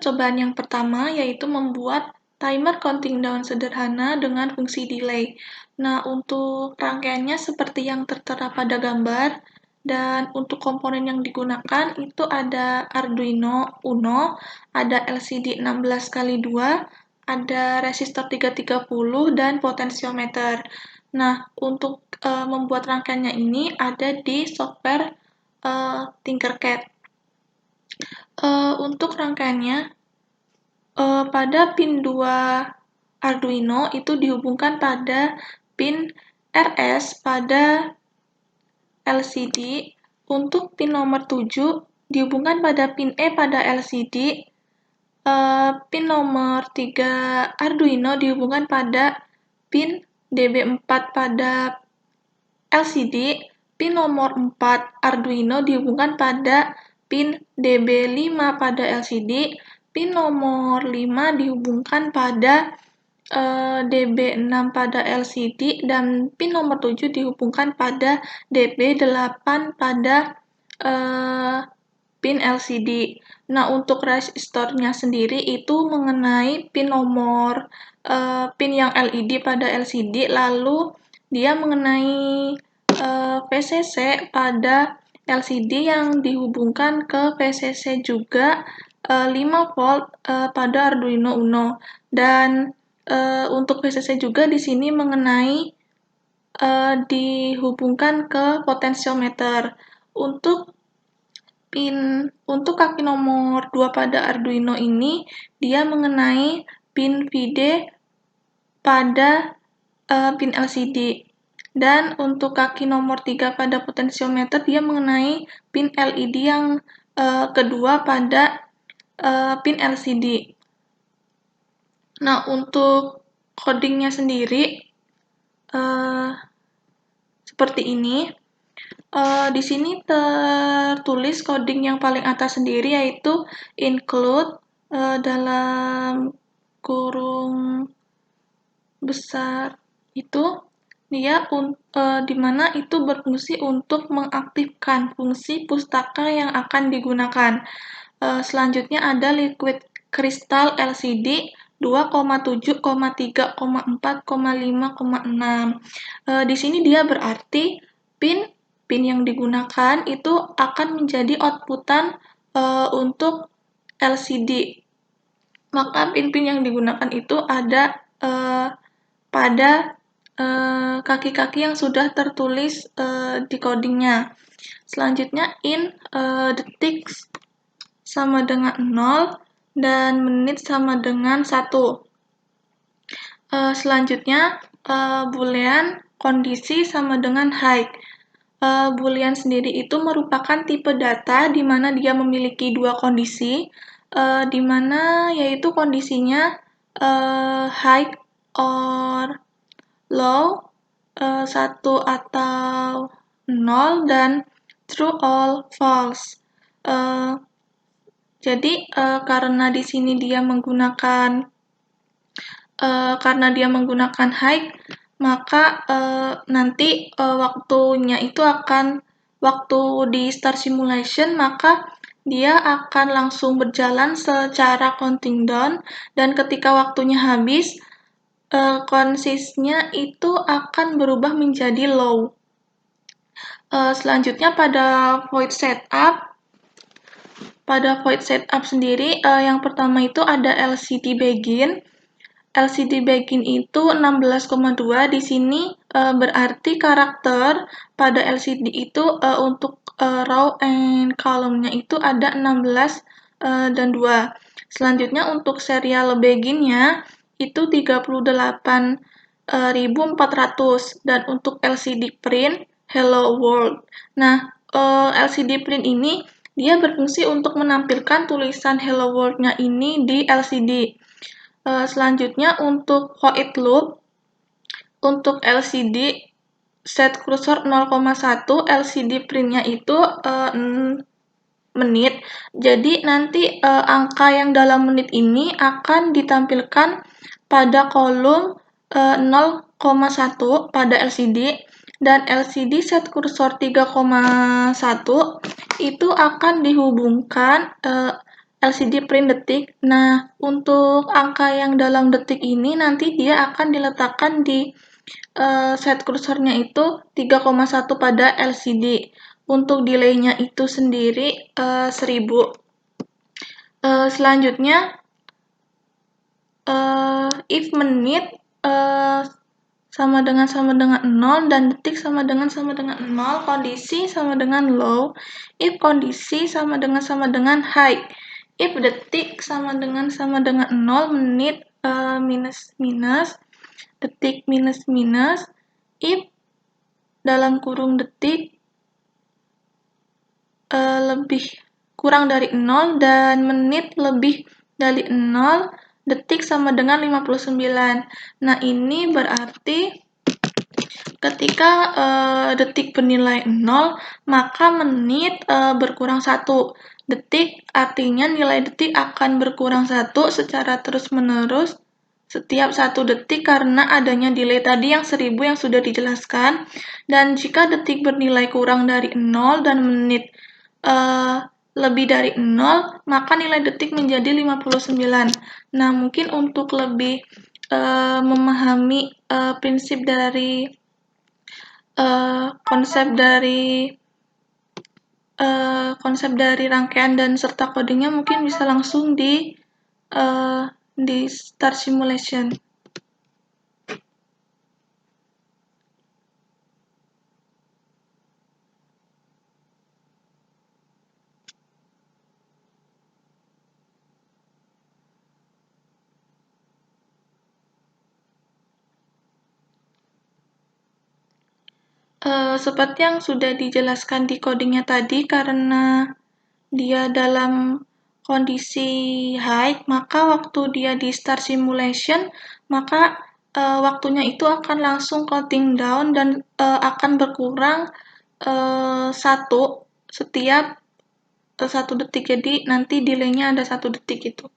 percobaan yang pertama, yaitu membuat timer counting down sederhana dengan fungsi delay. Nah, untuk rangkaiannya seperti yang tertera pada gambar, dan untuk komponen yang digunakan itu ada Arduino Uno, ada LCD 16x2, ada resistor 330, dan potensiometer. Nah, untuk membuat rangkaiannya ini ada di software Tinkercad. Untuk rangkaiannya, pada pin 2 Arduino itu dihubungkan pada pin RS pada LCD. Untuk pin nomor 7 dihubungkan pada pin E pada LCD. Pin nomor 3 Arduino dihubungkan pada pin DB4 pada LCD. Pin nomor 4 Arduino dihubungkan pada pin DB5 pada LCD, pin nomor 5 dihubungkan pada DB6 pada LCD, dan pin nomor 7 dihubungkan pada DB8 pada pin LCD. Nah, untuk resistornya sendiri itu mengenai pin nomor pin yang LED pada LCD, lalu dia mengenai VCC pada LCD yang dihubungkan ke VCC juga 5 volt pada Arduino Uno. Dan untuk VCC juga di sini mengenai dihubungkan ke potensiometer. Untuk kaki nomor 2 pada Arduino ini, dia mengenai pin VD pada pin LCD. Dan untuk kaki nomor 3 pada potensiometer, dia mengenai pin LED yang kedua pada pin LCD. Nah, untuk codingnya sendiri, seperti ini. Di sini tertulis coding yang paling atas sendiri, yaitu include dalam kurung besar itu, dia di mana itu berfungsi untuk mengaktifkan fungsi pustaka yang akan digunakan. Selanjutnya ada liquid crystal LCD 2,7, 3, 4, 5, 6. Di sini dia berarti pin yang digunakan itu akan menjadi outputan untuk LCD. Maka pin-pin yang digunakan itu ada pada kaki-kaki yang sudah tertulis di codingnya. Selanjutnya detik sama dengan 0 dan menit sama dengan 1. Selanjutnya boolean kondisi sama dengan height. Boolean sendiri itu merupakan tipe data di mana dia memiliki dua kondisi, di mana yaitu kondisinya high or low, 1 atau 0, dan true or false. Jadi karena di sini dia menggunakan high, maka nanti waktunya itu akan waktu di start simulation, maka dia akan langsung berjalan secara counting down, dan ketika waktunya habis, konsistnya itu akan berubah menjadi low. Selanjutnya pada void setup. Pada void setup sendiri, yang pertama itu ada LCD begin. LCD begin itu 16,2. Di sini berarti karakter pada LCD itu untuk row and column-nya itu ada 16 dan 2. Selanjutnya untuk serial begin-nya itu 38.400, dan untuk LCD print Hello World. Nah, LCD print ini dia berfungsi untuk menampilkan tulisan Hello World-nya ini di LCD. Selanjutnya untuk void loop, untuk LCD set cursor 0,1, LCD print-nya itu menit. Jadi nanti angka yang dalam menit ini akan ditampilkan pada kolom 0,1 pada LCD, dan LCD set cursor 3,1 itu akan dihubungkan LCD print detik. Nah, untuk angka yang dalam detik ini nanti dia akan diletakkan di set kursornya itu 3,1 pada LCD. Untuk delay-nya itu sendiri 1000. Selanjutnya, if menit sama dengan 0 dan detik sama dengan 0, kondisi sama dengan low, if kondisi sama dengan high, if detik sama dengan 0, menit minus minus, detik minus minus, if dalam kurung detik lebih kurang dari 0 dan menit lebih dari 0, detik sama dengan 59. Nah, ini berarti ketika detik bernilai 0, maka menit berkurang 1. Detik artinya nilai detik akan berkurang 1 secara terus-menerus setiap 1 detik karena adanya delay tadi yang 1000 yang sudah dijelaskan. Dan jika detik bernilai kurang dari 0 dan menit lebih dari 0, maka nilai detik menjadi 59. Nah, mungkin untuk lebih memahami prinsip dari konsep dari rangkaian dan serta kodenya mungkin bisa langsung di start simulation. Seperti yang sudah dijelaskan di codingnya tadi, karena dia dalam kondisi high, maka waktu dia di start simulation, maka waktunya itu akan langsung counting down dan akan berkurang 1 setiap 1 detik. Jadi nanti delay-nya ada 1 detik itu.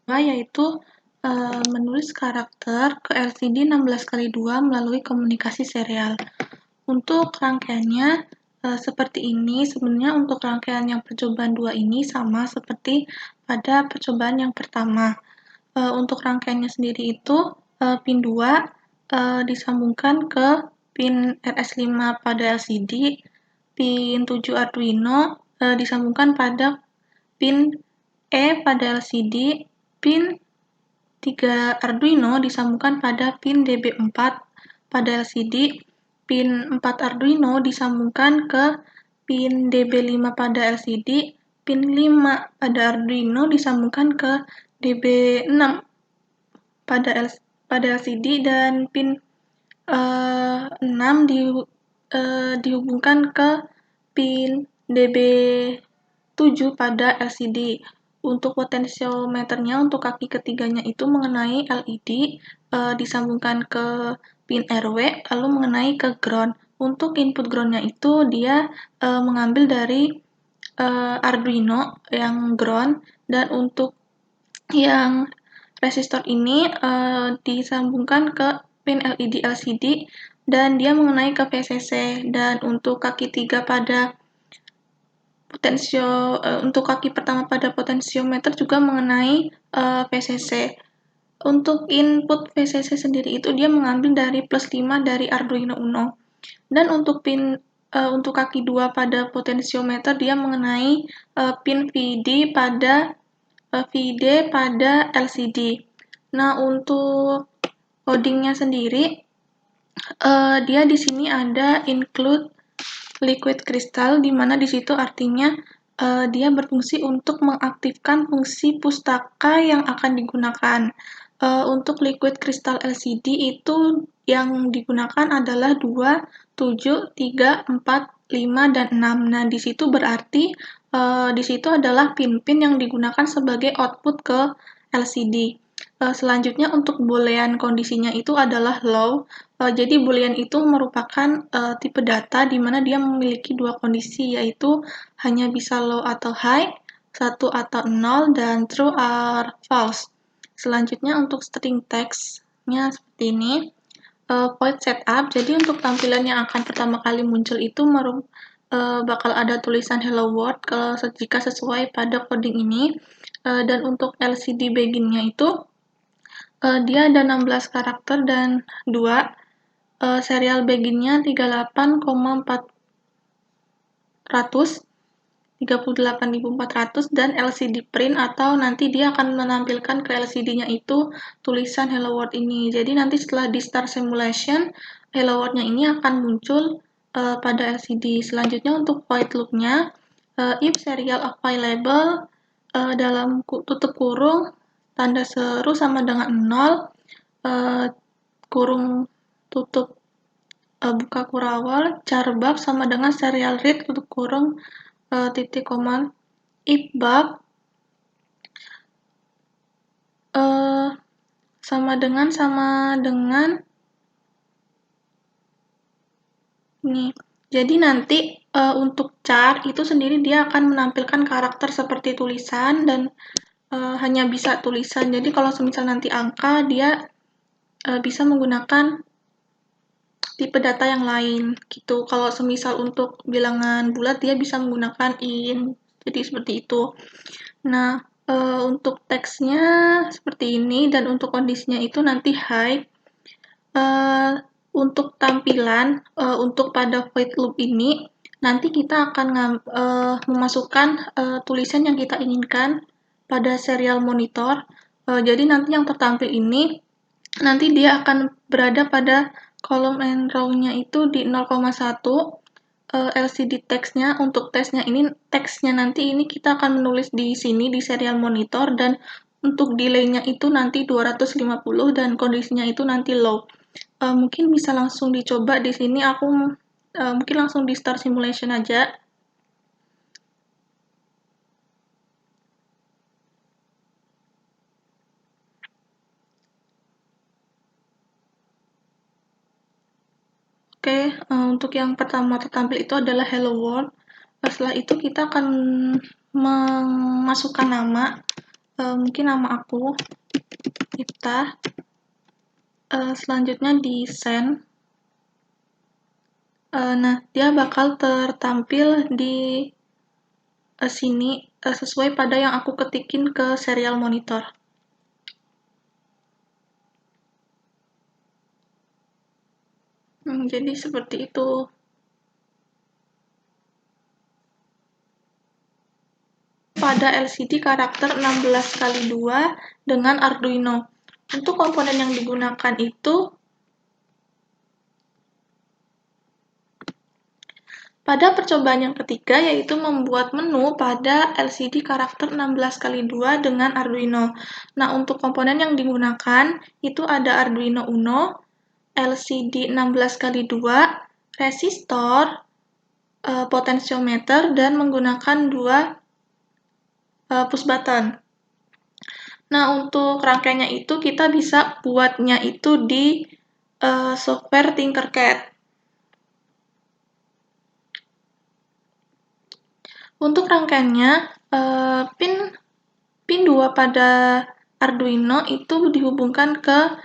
Yaitu menulis karakter ke LCD 16x2 melalui komunikasi serial. Untuk rangkaiannya seperti ini. Sebenarnya untuk rangkaian yang percobaan 2 ini sama seperti pada percobaan yang pertama. Untuk rangkaiannya sendiri itu pin 2 disambungkan ke pin RS5 pada LCD, pin 7 Arduino disambungkan pada pin E pada LCD, pin 3 Arduino disambungkan pada pin DB4 pada LCD, pin 4 Arduino disambungkan ke pin DB5 pada LCD, pin 5 pada Arduino disambungkan ke DB6 pada LCD, dan pin 6 dihubungkan ke pin DB7 pada LCD. Untuk potensiometernya untuk kaki ketiganya itu mengenai LED, disambungkan ke pin RW, lalu mengenai ke ground. Untuk input groundnya itu dia mengambil dari Arduino yang ground, dan untuk yang resistor ini disambungkan ke pin LED LCD dan dia mengenai ke VCC. Dan untuk kaki 3 pada untuk kaki pertama pada potensiometer juga mengenai VCC. Untuk input VCC sendiri itu dia mengambil dari +5 dari Arduino Uno. Dan untuk untuk kaki 2 pada potensiometer dia mengenai pin VD pada LCD. Nah, untuk codingnya sendiri dia di sini ada include liquid crystal, di mana di situ artinya dia berfungsi untuk mengaktifkan fungsi pustaka yang akan digunakan. Untuk liquid crystal LCD itu yang digunakan adalah 2, 7, 3, 4, 5, dan 6. Nah, di situ berarti di situ adalah pin-pin yang digunakan sebagai output ke LCD. Selanjutnya untuk boolean kondisinya itu adalah low. Jadi boolean itu merupakan tipe data di mana dia memiliki dua kondisi, yaitu hanya bisa low atau high, 1 atau 0, dan true or false. Selanjutnya untuk string text-nya seperti ini. Void setup, jadi untuk tampilan yang akan pertama kali muncul itu bakal ada tulisan hello world jika sesuai pada coding ini. Dan untuk LCD begin-nya itu dia ada 16 karakter dan 2 serial begin-nya 38.400 dan LCD print, atau nanti dia akan menampilkan ke LCD-nya itu tulisan hello world ini. Jadi nanti setelah di start simulation, hello world-nya ini akan muncul pada LCD. Selanjutnya untuk void loop-nya, if serial available dalam tutup kurung tanda seru sama dengan 0, kurung tutup buka kurawal, charbug sama dengan serial read tutup kurung titik koma, if bug sama dengan ini. Jadi nanti untuk char itu sendiri dia akan menampilkan karakter seperti tulisan dan hanya bisa tulisan. Jadi kalau semisal nanti angka, dia bisa menggunakan tipe data yang lain gitu. Kalau semisal untuk bilangan bulat dia bisa menggunakan int. Jadi seperti itu. Nah, untuk teksnya seperti ini dan untuk kondisinya itu nanti high. Untuk tampilan untuk pada void loop ini nanti kita akan memasukkan tulisan yang kita inginkan pada serial monitor. Jadi nanti yang tertampil ini nanti dia akan berada pada kolom and row-nya itu di 0,1. LCD text-nya untuk teksnya nanti ini kita akan menulis di sini di serial monitor, dan untuk delay-nya itu nanti 250 dan kondisinya itu nanti low. Mungkin bisa langsung dicoba di sini, aku mungkin langsung di start simulation aja. Oke, untuk yang pertama tertampil itu adalah hello world. Setelah itu kita akan memasukkan nama, mungkin nama aku, Ipta. Selanjutnya di send. Nah, dia bakal tertampil di sini sesuai pada yang aku ketikin ke serial monitor. Jadi seperti itu. Pada LCD karakter 16x2 dengan Arduino. Untuk komponen yang digunakan itu pada percobaan yang ketiga, yaitu membuat menu pada LCD karakter 16x2 dengan Arduino. Nah, untuk komponen yang digunakan itu ada Arduino Uno, LCD 16x2, resistor, potensiometer, dan menggunakan 2 push button. Nah, untuk rangkaiannya itu kita bisa buatnya itu di software Tinkercad. Untuk rangkaiannya, pin 2 pada Arduino itu dihubungkan ke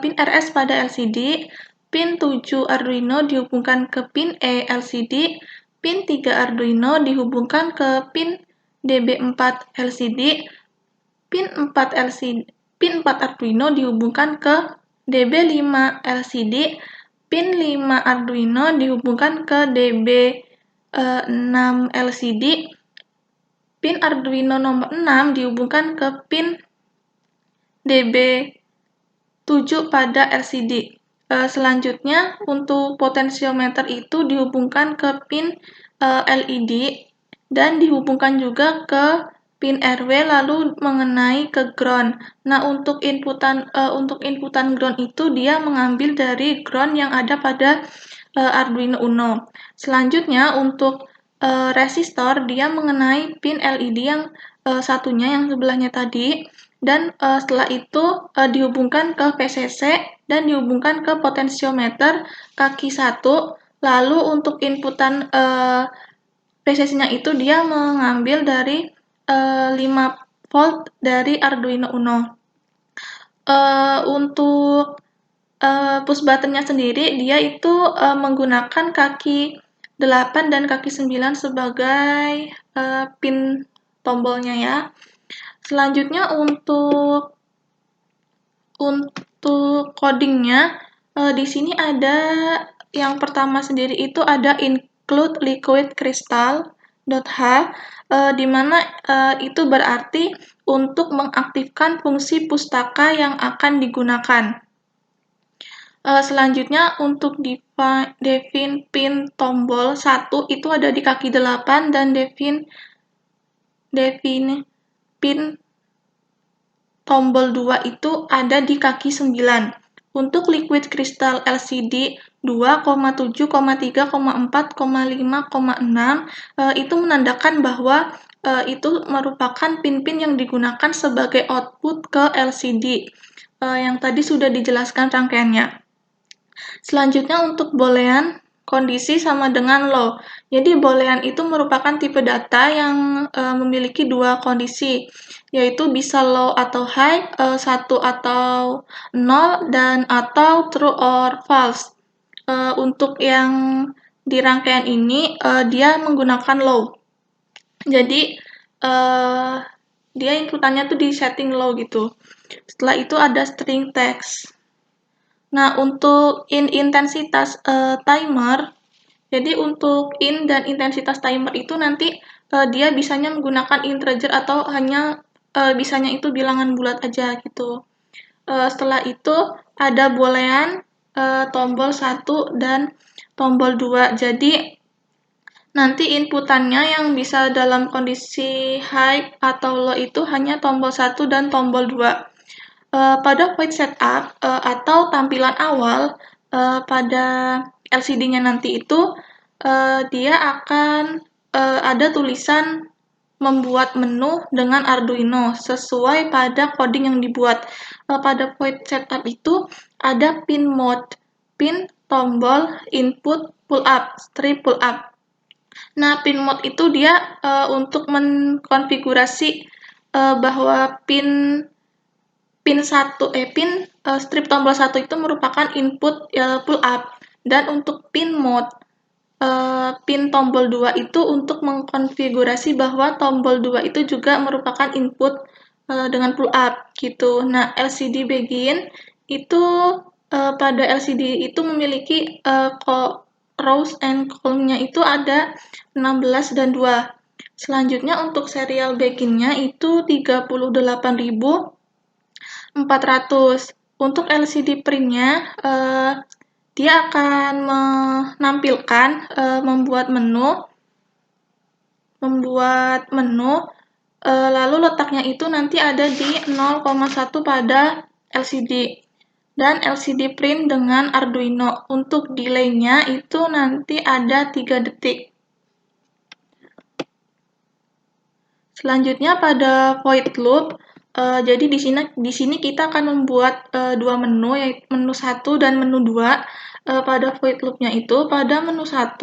pin RS pada LCD, pin 7 Arduino dihubungkan ke pin E LCD, pin 3 Arduino dihubungkan ke pin DB4 LCD, pin 4 Arduino dihubungkan ke DB5 LCD, pin 5 Arduino dihubungkan ke DB6 LCD, pin Arduino nomor 6 dihubungkan ke pin DB7 pada LCD. Selanjutnya, untuk potensiometer itu dihubungkan ke pin LED dan dihubungkan juga ke pin RW lalu mengenai ke ground. Nah, untuk inputan ground itu dia mengambil dari ground yang ada pada Arduino Uno. Selanjutnya, untuk resistor dia mengenai pin LED yang satunya yang sebelahnya tadi, dan setelah itu dihubungkan ke VCC dan dihubungkan ke potensiometer kaki 1. Lalu untuk inputan VCC-nya itu dia mengambil dari 5 volt dari Arduino Uno. Untuk push button-nya sendiri dia itu menggunakan kaki 8 dan kaki 9 sebagai pin tombolnya ya. Selanjutnya untuk codingnya, di sini ada yang pertama sendiri itu ada include liquid crystal.h, di mana itu berarti untuk mengaktifkan fungsi pustaka yang akan digunakan. Selanjutnya untuk define pin tombol 1 itu ada di kaki 8 dan define pin tombol 2 itu ada di kaki 9. Untuk liquid crystal LCD 2,7,3,4,5,6 itu menandakan bahwa itu merupakan pin-pin yang digunakan sebagai output ke LCD. Yang tadi sudah dijelaskan rangkaiannya. Selanjutnya untuk boolean kondisi sama dengan low. Jadi boolean itu merupakan tipe data yang memiliki dua kondisi, yaitu bisa low atau high, 1 atau 0, dan atau true or false. Untuk yang di rangkaian ini dia menggunakan low. Jadi dia inputannya tuh di setting low gitu. Setelah itu ada string text. Nah, untuk intensitas timer, jadi untuk dan intensitas timer itu nanti dia bisanya menggunakan integer atau hanya bisanya itu bilangan bulat aja gitu. Setelah itu ada boolean, tombol 1 dan tombol 2. Jadi nanti inputannya yang bisa dalam kondisi high atau low itu hanya tombol 1 dan tombol 2. Pada void setup atau tampilan awal pada LCD-nya nanti itu dia akan ada tulisan membuat menu dengan Arduino sesuai pada coding yang dibuat. Pada void setup itu ada pin mode, pin tombol input pull up, strip pull up. Nah, pin mode itu dia untuk mengkonfigurasi bahwa pin strip tombol 1 itu merupakan input pull up, dan untuk pin mode pin tombol 2 itu untuk mengkonfigurasi bahwa tombol 2 itu juga merupakan input dengan pull up gitu. Nah, LCD begin itu pada LCD itu memiliki rows and column-nya itu ada 16 dan 2. Selanjutnya untuk serial begin-nya itu 38.400. Untuk LCD print-nya, dia akan menampilkan membuat menu, lalu letaknya itu nanti ada di 0,1 pada LCD. Dan LCD print dengan Arduino. Untuk delay-nya itu nanti ada 3 detik. Selanjutnya pada void loop, jadi di sini kita akan membuat dua menu, yaitu menu 1 dan menu 2. Pada void loop-nya itu, pada menu 1,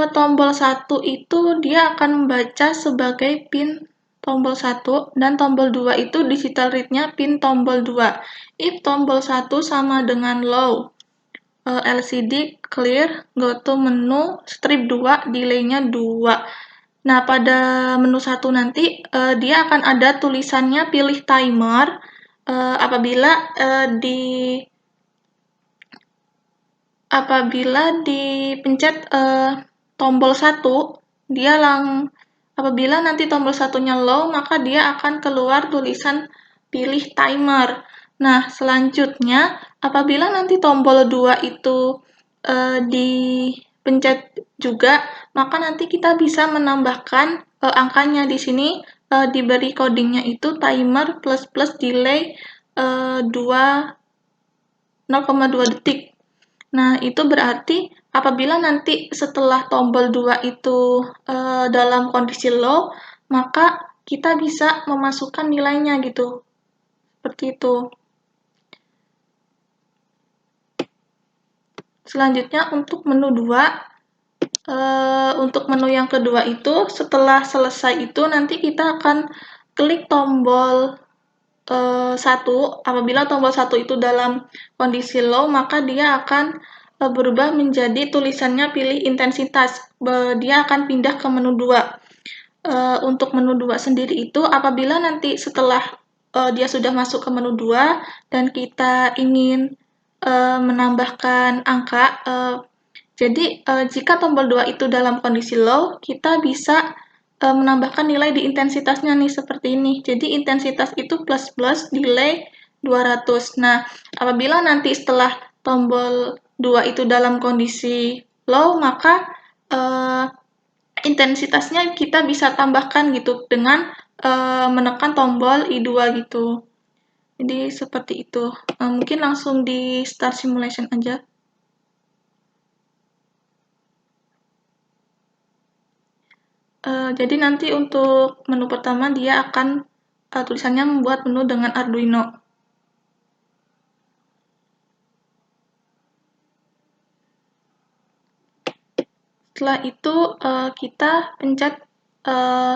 tombol 1 itu dia akan membaca sebagai pin tombol 1, dan tombol 2 itu digital read-nya pin tombol 2. If tombol 1 sama dengan low, LCD clear, go to menu, strip 2, delay-nya 2. Nah, pada menu 1 nanti, dia akan ada tulisannya pilih timer, apabila dipencet tombol 1, apabila nanti tombol satunya low, maka dia akan keluar tulisan pilih timer. Nah, selanjutnya, apabila nanti tombol 2 itu dipencet juga, maka nanti kita bisa menambahkan angkanya di sini, diberi codingnya itu timer plus plus delay 0,2 detik. Nah, itu berarti apabila nanti setelah tombol 2 itu dalam kondisi low, maka kita bisa memasukkan nilainya gitu. Seperti itu. Selanjutnya untuk menu 2, untuk menu yang kedua itu setelah selesai itu nanti kita akan klik tombol 1. Apabila tombol 1 itu dalam kondisi low, maka dia akan berubah menjadi tulisannya pilih intensitas. Dia akan pindah ke menu 2. Untuk menu 2 sendiri itu apabila nanti setelah dia sudah masuk ke menu 2 dan kita ingin menambahkan angka, jadi jika tombol 2 itu dalam kondisi low, kita bisa menambahkan nilai di intensitasnya nih seperti ini. Jadi intensitas itu plus plus delay 200. Nah, apabila nanti setelah tombol 2 itu dalam kondisi low, maka intensitasnya kita bisa tambahkan gitu dengan menekan tombol I2 gitu. Jadi seperti itu. Mungkin langsung di start simulation aja. Jadi nanti untuk menu pertama dia akan tulisannya membuat menu dengan Arduino. Setelah itu kita pencet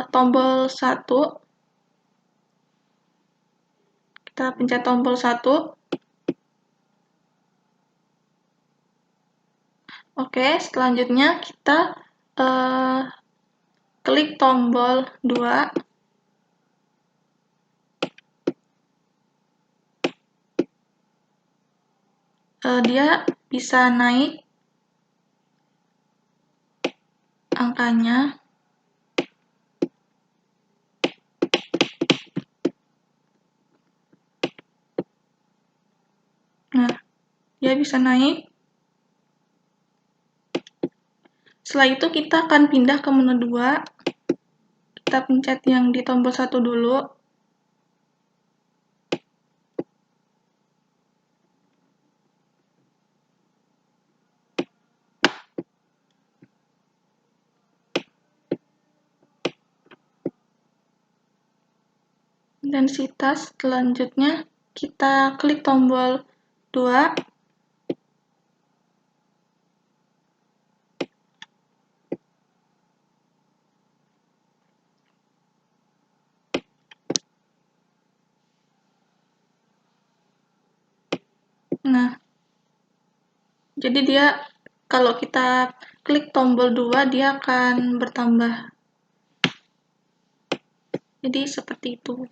tombol 1. Kita pencet tombol 1. Oke, selanjutnya kita klik tombol 2. Dia bisa naik angkanya. Nah, dia bisa naik. Setelah itu kita akan pindah ke menu 2. Kita pencet yang di tombol 1 dulu. Intensitas, selanjutnya kita klik tombol 2. Nah, jadi dia kalau kita klik tombol 2 dia akan bertambah. Jadi seperti itu.